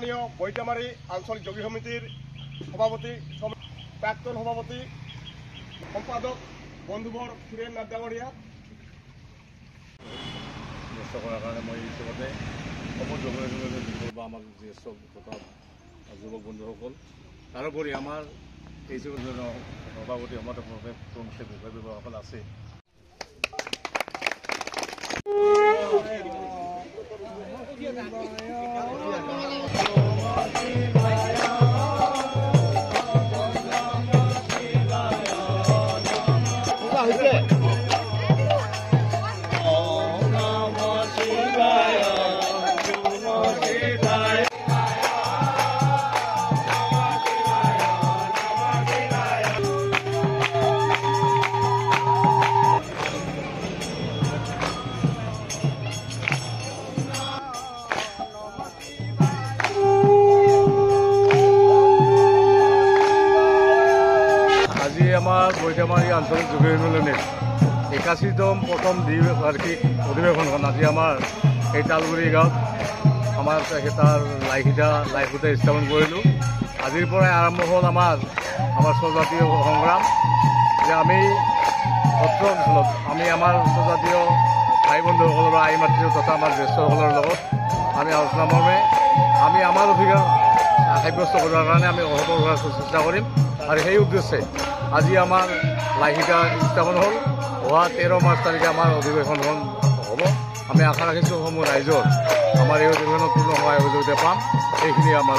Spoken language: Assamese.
সন্মানীয় বৈতামাৰী আঞ্চলিক যোগী সমিতিৰ সভাপতি প্ৰাক্তন সভাপতি সম্পাদক বন্ধুবৰ সুৰেন নাথ ডাঙৰীয়া ব্যস্ত কৰাৰ কাৰণে মই ইতিমধ্যে সকলো যোগী বা আমাৰ জ্যেষ্ঠ যুৱক বন্ধুসকল তাৰোপৰি আমাৰ এই সভাপতি সমাজভাৱে বিষয়সকল আছে। আজি আমাৰ বৈতামাৰী আঞ্চলিক যোগী সন্মিলনীৰ 81তম প্ৰথম দ্বিবাৰ্ষিক অধিৱেশনখন আজি আমাৰ এই তালগুৰি গাঁৱত আমাৰ তাৰ লাইখুটা স্থাপন কৰিলোঁ। আজিৰ পৰাই আৰম্ভ হ'ল আমাৰ স্বজাতীয় সংগ্ৰাম যে আমি সত্ৰ অঞ্চলত আমি আমাৰ স্বজাতীয় ভাই বন্ধুসকলৰ আই মাতৃ তথা আমাৰ জ্যেষ্ঠসকলৰ লগত আমি আলোচনা মৰ্মে আমি আমাৰ অধিকাৰ সাব্যস্ত কৰাৰ কাৰণে আমি সফল হোৱাৰ চেষ্টা কৰিম আৰু সেই উদ্দেশ্যে আজি আমাৰ লাইখুটা স্থাপন হ'ল। হোৱা 13 মাৰ্চ তাৰিখে আমাৰ অধিৱেশনখন হ'ব। আমি আশা ৰাখিছোঁ সমূহ ৰাইজৰ আমাৰ এই অধিৱেশনত পূৰ্ণ সহায় সহযোগিতা পাম। এইখিনি আমাৰ